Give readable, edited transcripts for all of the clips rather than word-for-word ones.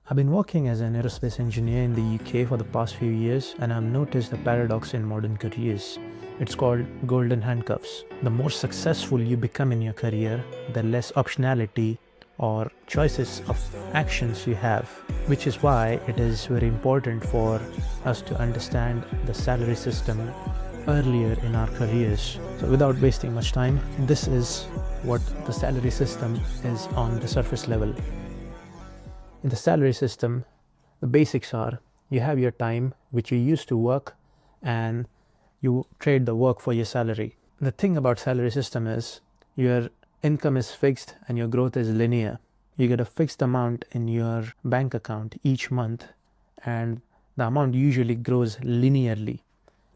I've been working as an aerospace engineer in the UK for the past few years, and I've noticed a paradox in modern careers. It's called golden handcuffs. The more successful you become in your career, the less optionality or choices of actions you have, which is why it is very important for us to understand the salary system earlier in our careers. So without wasting much time, this is what the salary system is on the surface level. In the salary system, the basics are you have your time which you use to work and you trade the work for your salary. The thing about salary system is your income is fixed and your growth is linear. You get a fixed amount in your bank account each month and the amount usually grows linearly.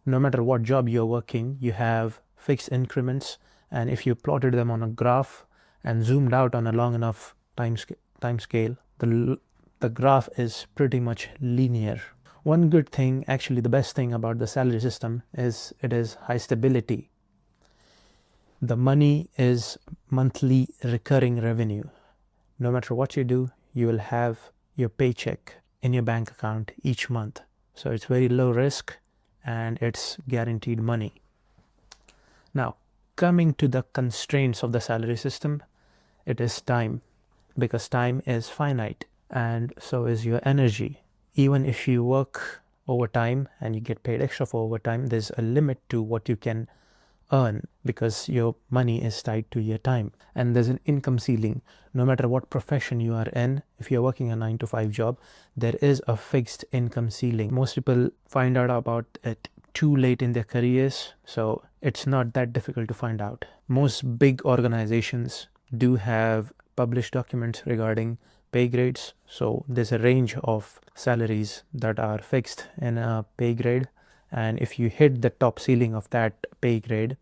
No matter what job you're working, you have fixed increments, and if you plotted them on a graph and zoomed out on a long enough time scale, the graph is pretty much linear. One good thing, actually the best thing about the salary system is it is high stability. The money is monthly recurring revenue. No matter what you do, you will have your paycheck in your bank account each month. So it's very low risk and it's guaranteed money. Now, coming to the constraints of the salary system, it is time, because time is finite and so is your energy. Even if you work overtime and you get paid extra for overtime, there's a limit to what you can earn because your money is tied to your time, and there's an income ceiling. No matter what profession you are in, if you're working a 9 to 5 job, there is a fixed income ceiling. Most people find out about it too late in their careers, so it's not that difficult to find out. Most big organizations do have published documents regarding pay grades, so there's a range of salaries that are fixed in a pay grade, and if you hit the top ceiling of that pay grade,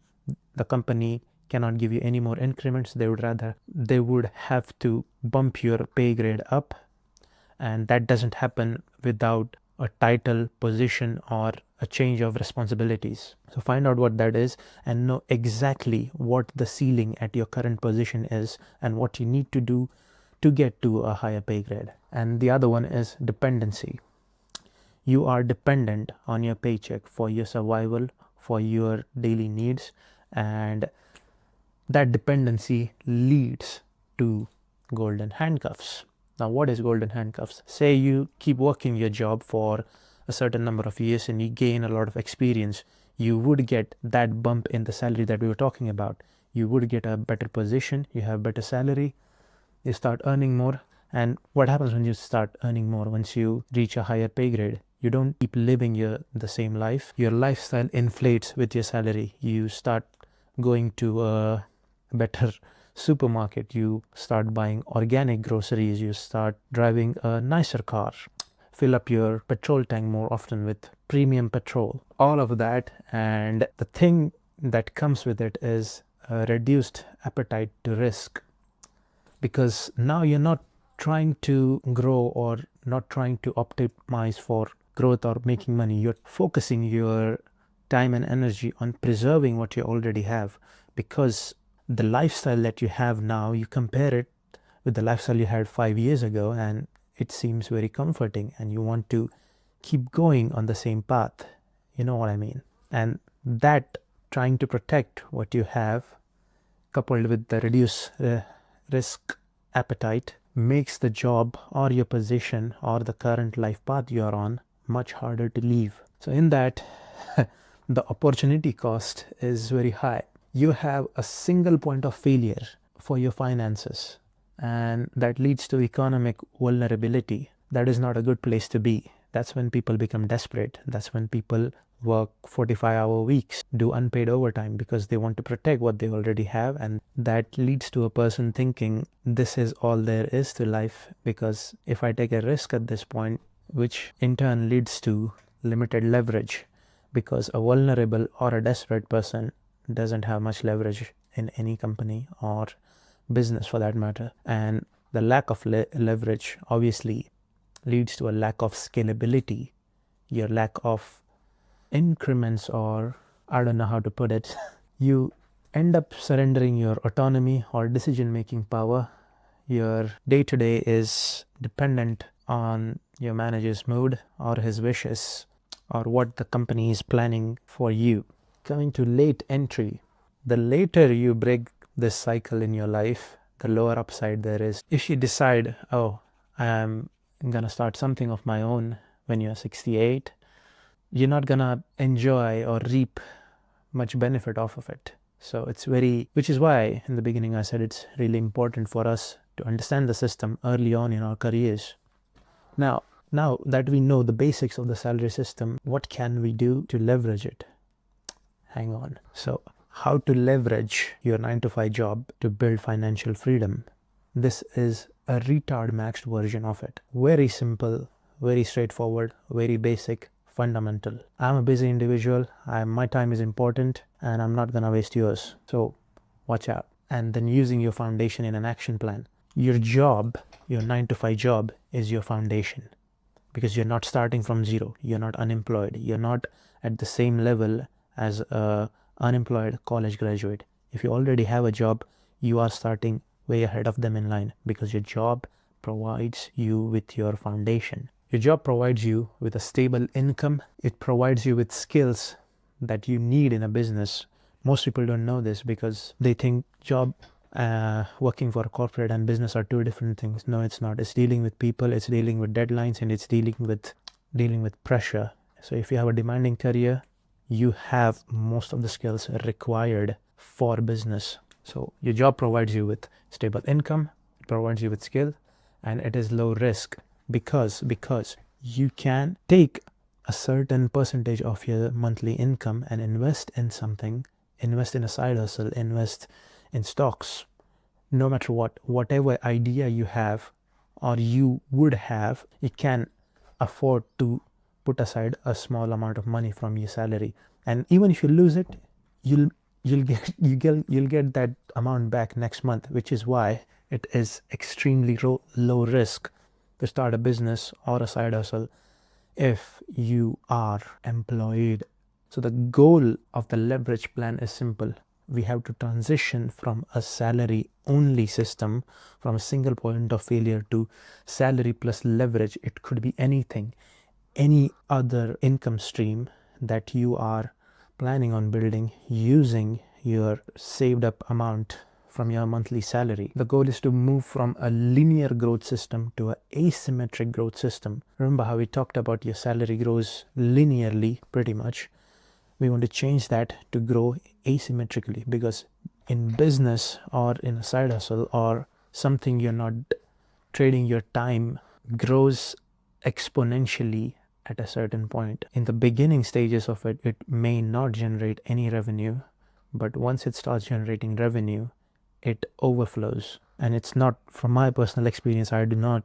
the company cannot give you any more increments. They would have to bump your pay grade up, and that doesn't happen without a title, position, or a change of responsibilities. So find out what that is and know exactly what the ceiling at your current position is and what you need to do to get to a higher pay grade. And the other one is dependency. You are dependent on your paycheck for your survival, for your daily needs, and that dependency leads to golden handcuffs. Now, what is golden handcuffs? Say you keep working your job for a certain number of years and you gain a lot of experience. You would get that bump in the salary that we were talking about. You would get a better position, you have better salary, you start earning more. And what happens when you start earning more? Once you reach a higher pay grade, you don't keep living the same life. Your lifestyle inflates with your salary. You start going to a better supermarket, you start buying organic groceries, you start driving a nicer car, fill up your petrol tank more often with premium petrol, all of that. And the thing that comes with it is a reduced appetite to risk, because now you're not trying to grow or not trying to optimize for growth or making money. You're focusing your time and energy on preserving what you already have, because the lifestyle that you have now, you compare it with the lifestyle you had 5 years ago and it seems very comforting and you want to keep going on the same path. You know what I mean? And that trying to protect what you have, coupled with the reduced risk appetite, makes the job or your position or the current life path you're on much harder to leave. So in that, the opportunity cost is very high. You have a single point of failure for your finances, and that leads to economic vulnerability. That is not a good place to be. That's when people become desperate. That's when people work 45-hour weeks, do unpaid overtime because they want to protect what they already have, and that leads to a person thinking this is all there is to life, because if I take a risk at this point, which in turn leads to limited leverage, because a vulnerable or a desperate person doesn't have much leverage in any company or business for that matter. And the lack of leverage obviously leads to a lack of scalability, your lack of increments, or I don't know how to put it. You end up surrendering your autonomy or decision making power. Your day-to-day is dependent on your manager's mood or his wishes or what the company is planning for you. Coming to late entry, the later you break this cycle in your life, the lower upside there is. If you decide, oh, I'm gonna start something of my own when you're 68, you're not gonna enjoy or reap much benefit off of it. So it's which is why in the beginning I said it's really important for us to understand the system early on in our careers. Now that we know the basics of the salary system, what can we do to leverage it? Hang on. So how to leverage your 9 to 5 job to build financial freedom. This is a retard maxed version of it. Very simple, very straightforward, very basic, fundamental. I'm a busy individual. My time is important and I'm not gonna waste yours. So watch out. And then using your foundation in an action plan. Your job, your 9 to 5 job is your foundation, because you're not starting from zero. You're not unemployed. You're not at the same level as a unemployed college graduate. If you already have a job, you are starting way ahead of them in line, because your job provides you with your foundation. Your job provides you with a stable income. It provides you with skills that you need in a business. Most people don't know this because they think job, working for a corporate and business are two different things. No, it's not. It's dealing with people, it's dealing with deadlines, and it's dealing with pressure. So if you have a demanding career, you have most of the skills required for business. So your job provides you with stable income, it provides you with skill, and it is low risk because you can take a certain percentage of your monthly income and invest in something, invest in a side hustle, invest in stocks. No matter whatever idea you have or you would have, you can afford to put aside a small amount of money from your salary, and even if you lose it, you'll get that amount back next month, which is why it is extremely low risk to start a business or a side hustle if you are employed. So the goal of the leverage plan is simple. We have to transition from a salary only system, from a single point of failure, to salary plus leverage. It could be anything, any other income stream that you are planning on building using your saved up amount from your monthly salary. The goal is to move from a linear growth system to an asymmetric growth system. Remember how we talked about your salary grows linearly pretty much. We want to change that to grow asymmetrically, because in business or in a side hustle or something you're not trading your time, grows exponentially at a certain point. In the beginning stages of it, it may not generate any revenue, but once it starts generating revenue, it overflows. And it's not, from my personal experience, I do not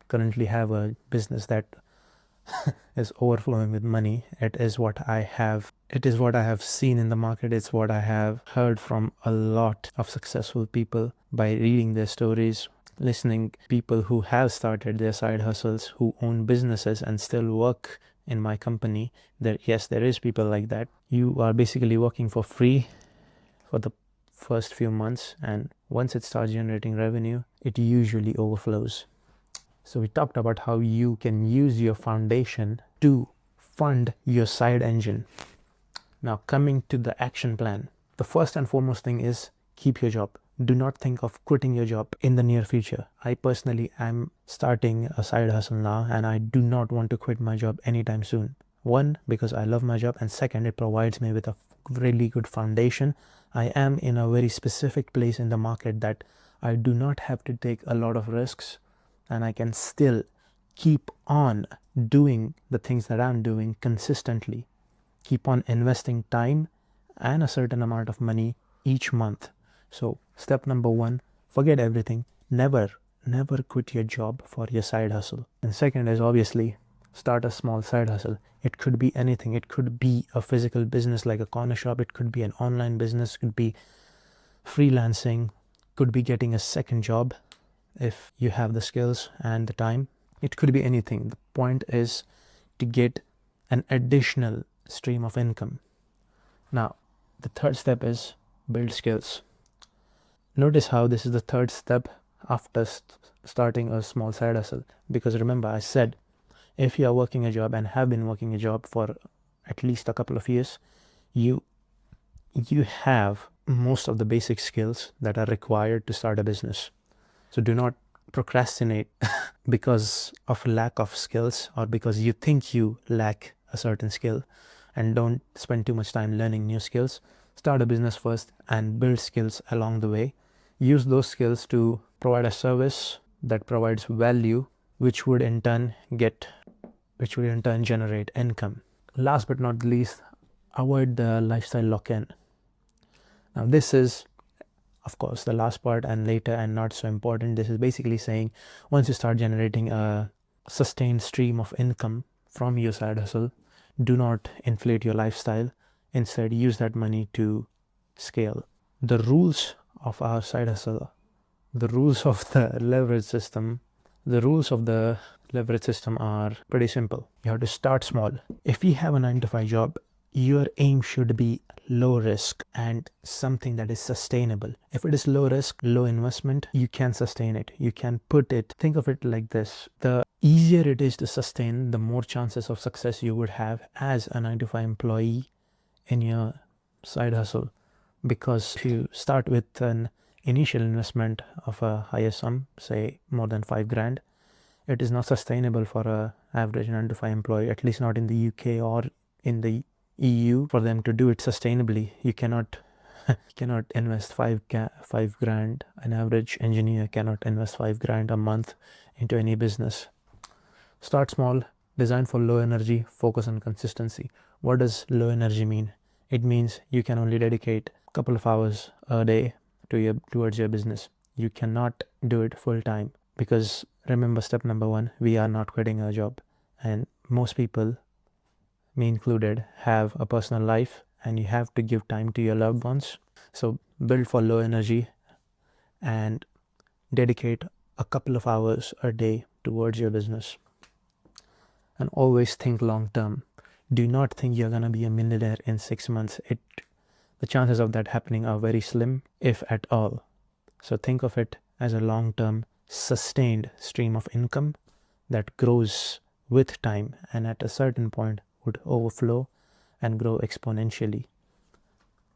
currently have a business that is overflowing with money. It is what I have seen in the market. It's what I have heard from a lot of successful people by reading their stories, listening people who have started their side hustles, who own businesses and still work in my company. There is people like that. You are basically working for free for the first few months, and once it starts generating revenue, it usually overflows. So we talked about how you can use your foundation to fund your side engine. Now coming to the action plan, the first and foremost thing is keep your job. Do not think of quitting your job in the near future. I personally am starting a side hustle now, and I do not want to quit my job anytime soon. One, because I love my job, and second, it provides me with a really good foundation. I am in a very specific place in the market that I do not have to take a lot of risks, and I can still keep on doing the things that I'm doing consistently. Keep on investing time and a certain amount of money each month. So step number one, forget everything. Never quit your job for your side hustle. And second is obviously start a small side hustle. It could be anything. It could be a physical business like a corner shop. It could be an online business. It could be freelancing. Could be getting a second job if you have the skills and the time. It could be anything. The point is to get an additional stream of income. Now, the third step is build skills. Notice how this is the third step after starting a small side hustle. Because remember, I said if you are working a job and have been working a job for at least a couple of years, you have most of the basic skills that are required to start a business. So do not procrastinate because of lack of skills or because you think you lack a certain skill, and don't spend too much time learning new skills. Start a business first and build skills along the way. Use those skills to provide a service that provides value, which would in turn generate income. Last but not least, avoid the lifestyle lock-in. Now this is, of course, the last part and later and not so important. This is basically saying once you start generating a sustained stream of income from your side hustle, do not inflate your lifestyle. Instead, use that money to scale. The rules of our side hustle, the rules of the leverage system are pretty simple. You have to start small. If you have a 9-to-5 job, your aim should be low risk and something that is sustainable. If it is low risk, low investment, you can sustain it. You can put it, think of it like this. The easier it is to sustain, the more chances of success you would have as a 9-to-5 employee in your side hustle. Because if you start with an initial investment of a higher sum, say more than 5 grand, it is not sustainable for an average 9-to-5 employee, at least not in the UK or in the EU. For them to do it sustainably, you cannot invest 5 grand. An average engineer cannot invest 5 grand a month into any business. Start small, design for low energy, focus on consistency. What does low energy mean? It means you can only dedicate a couple of hours a day towards your business. You cannot do it full time, because remember, step number 1, we are not quitting our job, and most people, me included, have a personal life and you have to give time to your loved ones. So build for low energy and dedicate a couple of hours a day towards your business. And always think long term. Do not think you're gonna be a millionaire in 6 months. The chances of that happening are very slim, if at all. So think of it as a long-term, sustained stream of income that grows with time and at a certain point would overflow and grow exponentially.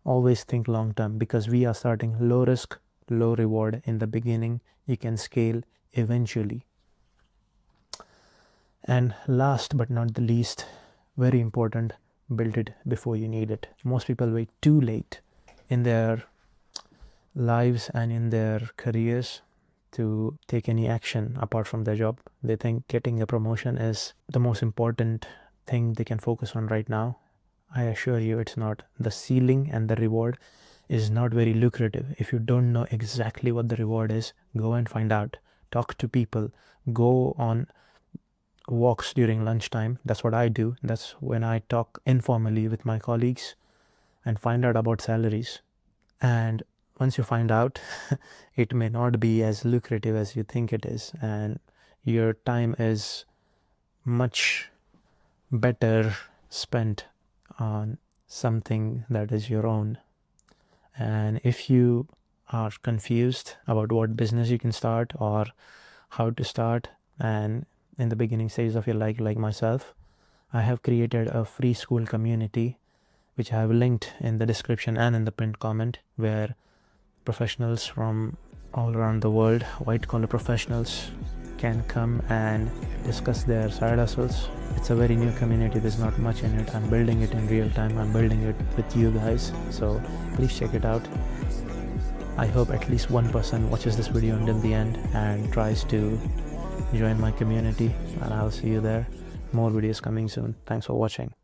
Always think long term, because we are starting low risk, low reward in the beginning. You can scale eventually. And last but not the least, very important, build it before you need it. Most people wait too late in their lives and in their careers to take any action apart from their job. They think getting a promotion is the most important thing they can focus on right now. I assure you it's not. The ceiling and the reward is not very lucrative. If you don't know exactly what the reward is, go and find out. Talk to people. Go on walks during lunchtime. That's what I do. That's when I talk informally with my colleagues and find out about salaries. And once you find out, it may not be as lucrative as you think it is, and your time is much better spent on something that is your own. And if you are confused about what business you can start or how to start, and in the beginning stages of your life, like myself, I have created a free school community which I have linked in the description and in the pinned comment, where professionals from all around the world, white-collar professionals, can come and discuss their side hustles. It's a very new community. There's not much in it. I'm building it in real time. I'm building it with you guys. So please check it out. I hope at least one person watches this video until the end and tries to join my community, and I'll see you there. More videos coming soon. Thanks for watching.